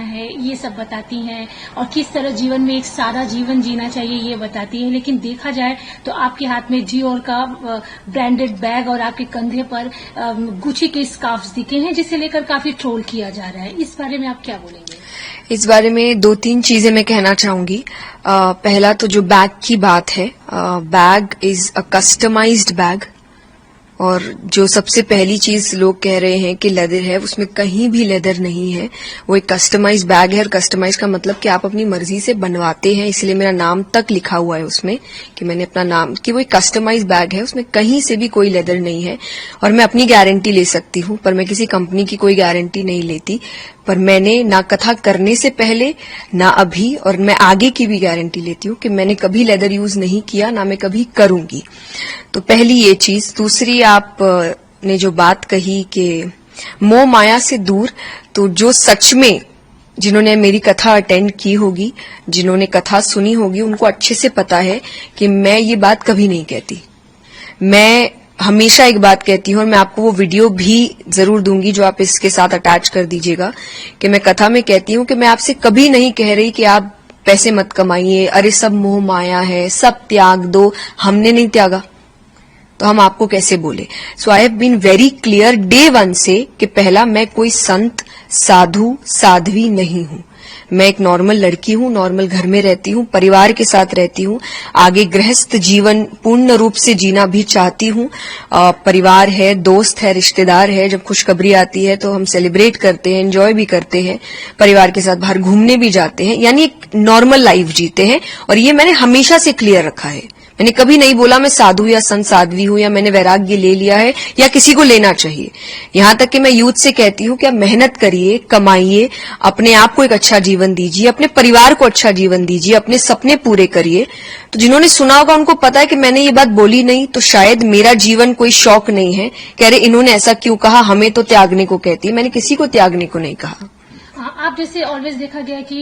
है ये सब बताती हैं और किस तरह जीवन में एक सादा जीवन जीना चाहिए ये बताती हैं। लेकिन देखा जाए तो आपके हाथ में जियोर का ब्रांडेड बैग और आपके कंधे पर गुची के स्कार्फ्स दिखे हैं, जिसे लेकर काफी ट्रोल किया जा रहा है। इस बारे में आप क्या बोलेंगे? इस बारे में 2-3 चीजें मैं कहना चाहूंगी। पहला तो जो बैग की बात है, bag is a customized bag, और जो सबसे पहली चीज लोग कह रहे हैं कि लेदर है, उसमें कहीं भी लेदर नहीं है। वो एक कस्टमाइज बैग है, और कस्टमाइज का मतलब कि आप अपनी मर्जी से बनवाते हैं, इसलिए मेरा नाम तक लिखा हुआ है उसमें कि मैंने अपना नाम, कि वो एक कस्टमाइज बैग है, उसमें कहीं से भी कोई लेदर नहीं है। और मैं अपनी गारंटी ले सकती हूँ, पर मैं किसी कंपनी की कोई गारंटी नहीं लेती। पर मैंने ना कथा करने से पहले, ना अभी, और मैं आगे की भी गारंटी लेती हूँ कि मैंने कभी लेदर यूज नहीं किया, ना मैं कभी करूंगी। तो पहली ये चीज। दूसरी, आप ने जो बात कही कि मोह माया से दूर, तो जो सच में जिन्होंने मेरी कथा अटेंड की होगी, जिन्होंने कथा सुनी होगी, उनको अच्छे से पता है कि मैं ये बात कभी नहीं कहती। मैं हमेशा एक बात कहती हूँ, और मैं आपको वो वीडियो भी जरूर दूंगी जो आप इसके साथ अटैच कर दीजिएगा, कि मैं कथा में कहती हूँ कि मैं आपसे कभी नहीं कह रही कि आप पैसे मत कमाइए, अरे सब मोह माया है, सब त्याग दो। हमने नहीं त्यागा तो हम आपको कैसे बोले? So I have been very clear day 1 से कि पहला, मैं कोई संत, साधु, साध्वी नहीं हूं। मैं एक नॉर्मल लड़की हूं, नॉर्मल घर में रहती हूं, परिवार के साथ रहती हूं, आगे गृहस्थ जीवन पूर्ण रूप से जीना भी चाहती हूं। परिवार है, दोस्त है, रिश्तेदार है, जब खुशखबरी आती है तो हम सेलिब्रेट करते हैं, एंजॉय भी करते हैं, परिवार के साथ बाहर घूमने भी जाते हैं, यानी एक नॉर्मल लाइफ जीते हैं। और ये मैंने हमेशा से क्लियर रखा है। मैंने कभी नहीं बोला मैं साधु या संत साध्वी हूं, या मैंने वैराग्य ले लिया है, या किसी को लेना चाहिए। यहां तक कि मैं यूथ से कहती हूं कि आप मेहनत करिए, कमाइए, अपने आप को एक अच्छा जीवन दीजिए, अपने परिवार को अच्छा जीवन दीजिए, अपने सपने पूरे करिए। तो जिन्होंने सुना होगा उनको पता है कि मैंने ये बात बोली नहीं, तो शायद मेरा जीवन कोई शौक नहीं है कि अरे इन्होंने ऐसा क्यों कहा, हमें तो त्यागने को कहती है। मैंने किसी को त्यागने को नहीं कहा। आप जैसे ऑलवेज देखा गया कि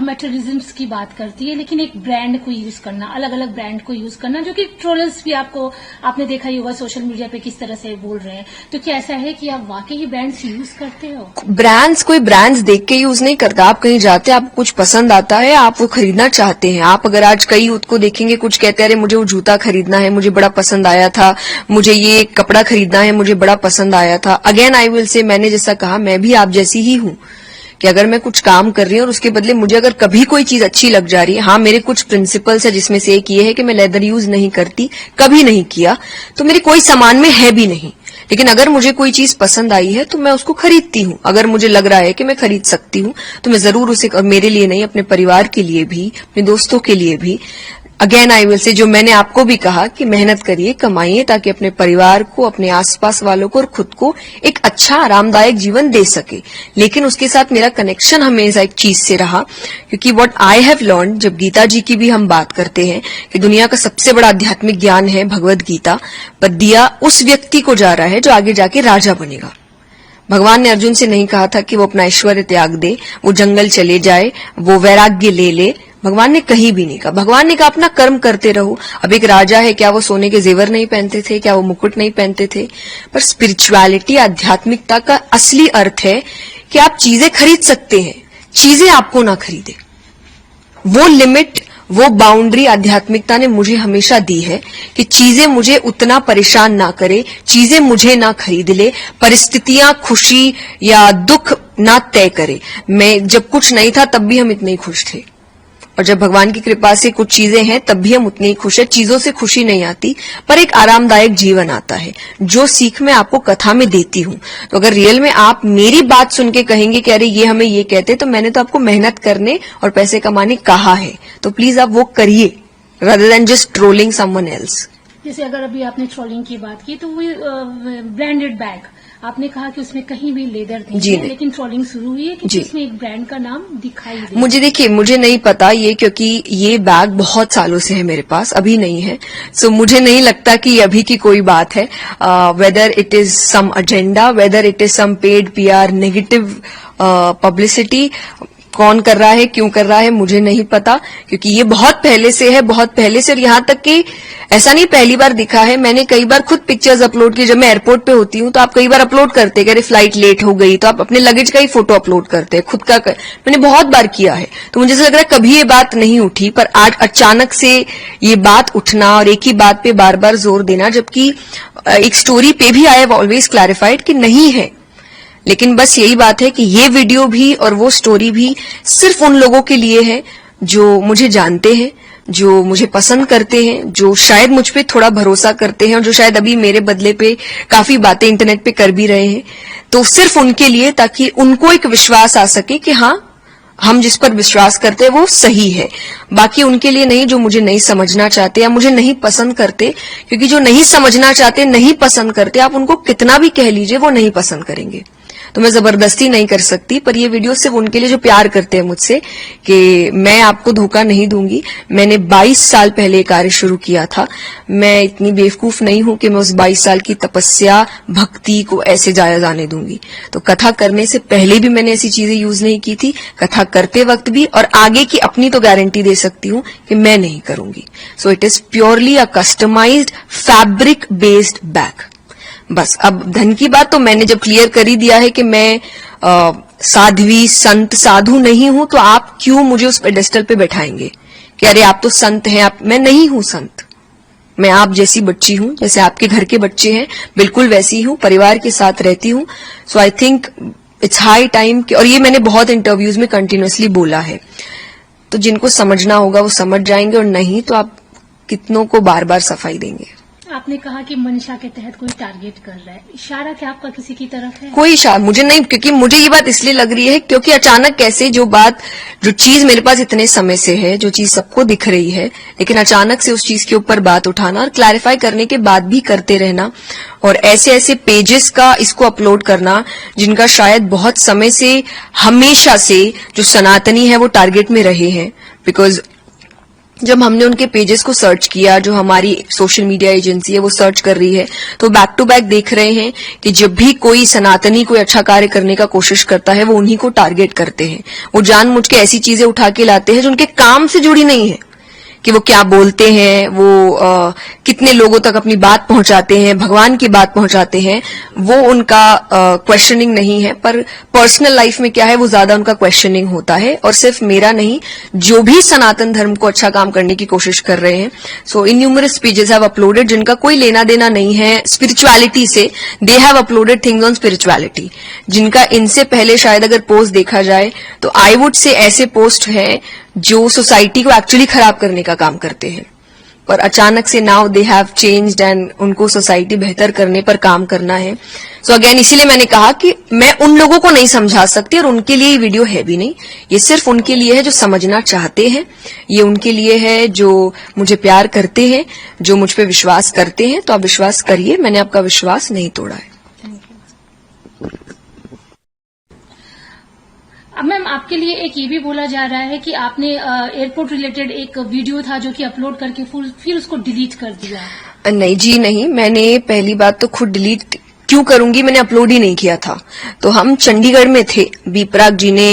मटेरियलिज्म की बात करती है, लेकिन एक ब्रांड को यूज करना, अलग अलग ब्रांड को यूज करना, जो कि ट्रोलर्स भी आपने देखा ही होगा सोशल मीडिया पे किस तरह से बोल रहे हैं। तो क्या ऐसा है कि आप वाकई ये ब्रांड्स यूज करते हो? ब्रांड्स, कोई ब्रांड्स देख के यूज नहीं करता। आप कहीं जाते हैं, आपको कुछ पसंद आता है, आप वो खरीदना चाहते हैं। आप अगर आज कई यूथ को देखेंगे, कुछ कहते हैं अरे मुझे वो जूता खरीदना है, मुझे बड़ा पसंद आया था, मुझे ये कपड़ा खरीदना है, मुझे बड़ा पसंद आया था। अगेन आई विल से, मैंने जैसा कहा, मैं भी आप जैसी ही हूं कि अगर मैं कुछ काम कर रही हूं और उसके बदले मुझे अगर कभी कोई चीज अच्छी लग जा रही है, हाँ मेरे कुछ प्रिंसिपल्स है, जिसमें से एक ये है कि मैं लेदर यूज नहीं करती, कभी नहीं किया, तो मेरे कोई सामान में है भी नहीं। लेकिन अगर मुझे कोई चीज पसंद आई है तो मैं उसको खरीदती हूँ। अगर मुझे लग रहा है कि मैं खरीद सकती हूँ तो मैं जरूर उसे, और मेरे लिए नहीं, अपने परिवार के लिए भी, अपने दोस्तों के लिए भी। अगेन आई विल से, जो मैंने आपको भी कहा कि मेहनत करिए, कमाइए, ताकि अपने परिवार को, अपने आसपास वालों को और खुद को एक अच्छा आरामदायक जीवन दे सके। लेकिन उसके साथ मेरा कनेक्शन हमेशा एक चीज से रहा, क्योंकि व्हाट आई हैव लर्न, जब गीता जी की भी हम बात करते हैं कि दुनिया का सबसे बड़ा आध्यात्मिक ज्ञान है भगवद गीता, पर दिया उस व्यक्ति को जा रहा है जो आगे जाके राजा बनेगा। भगवान ने अर्जुन से नहीं कहा था कि वो अपना ऐश्वर्य त्याग दे, वो जंगल चले जाए, वो वैराग्य ले ले। भगवान ने कहीं भी नहीं कहा। भगवान ने कहा अपना कर्म करते रहो। अब एक राजा है, क्या वो सोने के जेवर नहीं पहनते थे? क्या वो मुकुट नहीं पहनते थे? पर स्पिरिचुअलिटी, आध्यात्मिकता का असली अर्थ है कि आप चीजें खरीद सकते हैं, चीजें आपको ना खरीदे। वो लिमिट, वो बाउंड्री आध्यात्मिकता ने मुझे हमेशा दी है कि चीजें मुझे उतना परेशान ना करे, चीजें मुझे ना खरीद ले, परिस्थितियां खुशी या दुख ना तय करे। मैं जब कुछ नहीं था तब भी हम इतने ही खुश थे, और जब भगवान की कृपा से कुछ चीजें हैं तब भी हम उतनी ही खुश है। चीजों से खुशी नहीं आती, पर एक आरामदायक जीवन आता है, जो सीख मैं आपको कथा में देती हूं। तो अगर रियल में आप मेरी बात सुन के कहेंगे कि अरे ये हमें ये कहते, तो मैंने तो आपको मेहनत करने और पैसे कमाने कहा है, तो प्लीज आप वो करिए, rather than just trolling someone else. जैसे अगर अभी आपने ट्रोलिंग की बात की, तो वो ब्रांडेड बैग आपने कहा कि उसमें कहीं भी लेदर नहीं है, लेकिन ट्रोलिंग शुरू हुई है कि इसमें एक ब्रांड का नाम दिखाई दे। मुझे देखिए, मुझे नहीं पता ये, क्योंकि ये बैग बहुत सालों से है मेरे पास, अभी नहीं है। सो मुझे नहीं लगता कि अभी की कोई बात है। Whether it is some agenda, whether it is some paid PR, negative publicity, कौन कर रहा है, क्यों कर रहा है, मुझे नहीं पता, क्योंकि ये बहुत पहले से है, बहुत पहले से। और यहां तक कि ऐसा नहीं पहली बार दिखा है, मैंने कई बार खुद पिक्चर्स अपलोड की। जब मैं एयरपोर्ट पे होती हूँ तो आप कई बार अपलोड करते हैं, अरे फ्लाइट लेट हो गई तो आप अपने लगेज का ही फोटो अपलोड करते हैं, खुद का मैंने बहुत बार किया है। तो मुझे ऐसा लग रहा है कभी ये बात नहीं उठी, पर आज अचानक से ये बात उठना और एक ही बात पे बार बार जोर देना, जबकि एक स्टोरी पे भी आई हैव ऑलवेज क्लैरिफाइड कि नहीं है। लेकिन बस यही बात है कि ये वीडियो भी और वो स्टोरी भी सिर्फ उन लोगों के लिए है जो मुझे जानते हैं, जो मुझे पसंद करते हैं, जो शायद मुझ पे थोड़ा भरोसा करते हैं और जो शायद अभी मेरे बदले पे काफी बातें इंटरनेट पे कर भी रहे हैं। तो सिर्फ उनके लिए, ताकि उनको एक विश्वास आ सके कि हाँ, हम जिस पर विश्वास करते हैं वो सही है। बाकी उनके लिए नहीं जो मुझे नहीं समझना चाहते या मुझे नहीं पसंद करते, क्योंकि जो नहीं समझना चाहते, नहीं पसंद करते, आप उनको कितना भी कह लीजिए वो नहीं पसंद करेंगे। तो मैं जबरदस्ती नहीं कर सकती, पर ये वीडियो सिर्फ उनके लिए जो प्यार करते हैं मुझसे, कि मैं आपको धोखा नहीं दूंगी। मैंने 22 साल पहले कार्य शुरू किया था। मैं इतनी बेवकूफ नहीं हूं कि मैं उस 22 साल की तपस्या, भक्ति को ऐसे जाया जाने दूंगी। तो कथा करने से पहले भी मैंने ऐसी चीजें यूज नहीं की थी, कथा करते वक्त भी, और आगे की अपनी तो गारंटी दे सकती हूं कि मैं नहीं करूंगी। So it is purely a customized fabric based bag. बस अब धन की बात तो मैंने जब क्लियर कर ही दिया है कि मैं साध्वी, संत, साधु नहीं हूं, तो आप क्यों मुझे उस पेडेस्टल पे बैठाएंगे कि अरे आप तो संत हैं। मैं नहीं हूं संत, मैं आप जैसी बच्ची हूं, जैसे आपके घर के बच्चे हैं, बिल्कुल वैसी हूं, परिवार के साथ रहती हूं। So I think it's high time कि, और ये मैंने बहुत इंटरव्यूज में कंटिन्यूअसली बोला है, तो जिनको समझना होगा वो समझ जाएंगे, और नहीं तो आप कितनों को बार बार सफाई देंगे। आपने कहा कि मंशा के तहत कोई टारगेट कर रहा है, इशारा क्या आपका किसी की तरफ है? कोई इशारा मुझे नहीं, क्योंकि मुझे ये बात इसलिए लग रही है क्योंकि अचानक कैसे जो चीज मेरे पास इतने समय से है, जो चीज सबको दिख रही है, लेकिन अचानक से उस चीज के ऊपर बात उठाना और क्लैरिफाई करने के बाद भी करते रहना, और ऐसे ऐसे पेजेस का इसको अपलोड करना जिनका शायद बहुत समय से, हमेशा से जो सनातनी है वो टारगेट में रहे हैं। बिकॉज जब हमने उनके पेजेस को सर्च किया, जो हमारी सोशल मीडिया एजेंसी है वो सर्च कर रही है, तो बैक टू बैक देख रहे हैं कि जब भी कोई सनातनी कोई अच्छा कार्य करने का कोशिश करता है वो उन्हीं को टारगेट करते हैं। वो जानबूझ के ऐसी चीजें उठा के लाते हैं जो उनके काम से जुड़ी नहीं है, कि वो क्या बोलते हैं, वो कितने लोगों तक अपनी बात पहुंचाते हैं, भगवान की बात पहुंचाते हैं, वो उनका क्वेश्चनिंग नहीं है। पर पर्सनल लाइफ में क्या है वो ज्यादा उनका क्वेश्चनिंग होता है, और सिर्फ मेरा नहीं, जो भी सनातन धर्म को अच्छा काम करने की कोशिश कर रहे हैं। सो इन्यूमरस पेजेस हैव अपलोडेड जिनका कोई लेना देना नहीं है स्पिरिचुअलिटी से, they have uploaded things on spirituality, जिनका इनसे पहले शायद अगर पोस्ट देखा जाए तो आई वुड से ऐसे पोस्ट हैं जो सोसाइटी को एक्चुअली खराब करने का काम करते हैं। पर अचानक से now they have changed and उनको सोसाइटी बेहतर करने पर काम करना है। सो अगेन इसीलिए मैंने कहा कि मैं उन लोगों को नहीं समझा सकती, और उनके लिए ये वीडियो है भी नहीं। ये सिर्फ उनके लिए है जो समझना चाहते हैं, ये उनके लिए है जो मुझे प्यार करते हैं, जो मुझ पे विश्वास करते हैं। तो आप विश्वास करिए, मैंने आपका विश्वास नहीं तोड़ा है। अब मैम आपके लिए एक ये भी बोला जा रहा है कि आपने एयरपोर्ट रिलेटेड एक वीडियो था जो कि अपलोड करके फिर उसको डिलीट कर दिया। नहीं जी नहीं, मैंने पहली बात तो खुद डिलीट क्यों करूंगी, मैंने अपलोड ही नहीं किया था। तो हम चंडीगढ़ में थे, बीपराग जी ने,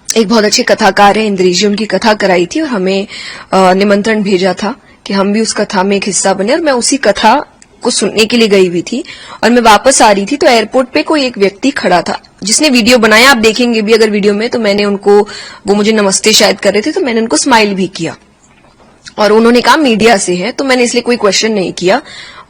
एक बहुत अच्छे कथाकार है इंद्रेश जी, उनकी कथा कराई थी और हमें निमंत्रण भेजा था कि हम भी उस कथा में एक हिस्सा बने, और मैं उसी कथा को सुनने के लिए गई हुई थी। और मैं वापस आ रही थी तो एयरपोर्ट पे कोई एक व्यक्ति खड़ा था जिसने वीडियो बनाया, आप देखेंगे भी अगर वीडियो में, तो मैंने उनको, वो मुझे नमस्ते शायद कर रहे थे, तो मैंने उनको स्माइल भी किया, और उन्होंने कहा मीडिया से है, तो मैंने इसलिए कोई क्वेश्चन नहीं किया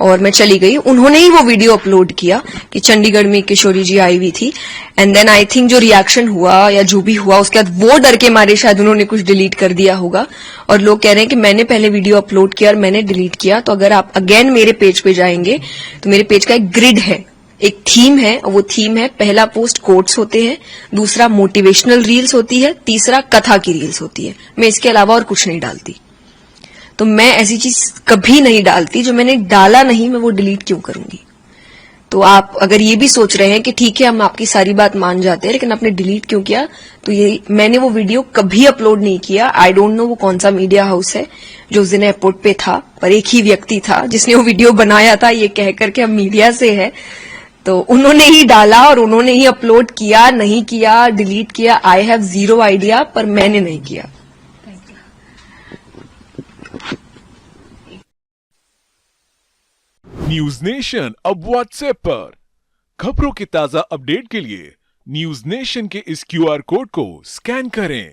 और मैं चली गई। उन्होंने ही वो वीडियो अपलोड किया कि चंडीगढ़ में किशोरी जी आई हुई थी, एंड देन आई थिंक जो रिएक्शन हुआ या जो भी हुआ उसके बाद वो डर के मारे शायद उन्होंने कुछ डिलीट कर दिया होगा, और लोग कह रहे हैं कि मैंने पहले वीडियो अपलोड किया और मैंने डिलीट किया। तो अगर आप अगेन मेरे पेज पे जाएंगे तो मेरे पेज का एक ग्रिड है, एक थीम है, और वो थीम है, पहला पोस्ट कोट्स होते हैं, दूसरा मोटिवेशनल रील्स होती है, तीसरा कथा की रील्स होती है। मैं इसके अलावा और कुछ नहीं डालती। तो मैं ऐसी चीज कभी नहीं डालती, जो मैंने डाला नहीं मैं वो डिलीट क्यों करूंगी। तो आप अगर ये भी सोच रहे हैं कि ठीक है हम आपकी सारी बात मान जाते हैं लेकिन आपने डिलीट क्यों किया, तो ये मैंने वो वीडियो कभी अपलोड नहीं किया। आई डोंट नो वो कौन सा मीडिया हाउस है जो उस दिन एयरपोर्ट पे था, पर एक ही व्यक्ति था जिसने वो वीडियो बनाया था ये कहकर के हम मीडिया से है। तो उन्होंने ही डाला और उन्होंने ही अपलोड किया, नहीं किया, डिलीट किया, आई हैव जीरो आइडिया, पर मैंने नहीं किया। Thank you. न्यूज नेशन अब व्हाट्सएप पर खबरों के ताजा अपडेट के लिए न्यूज नेशन के इस क्यूआर कोड को स्कैन करें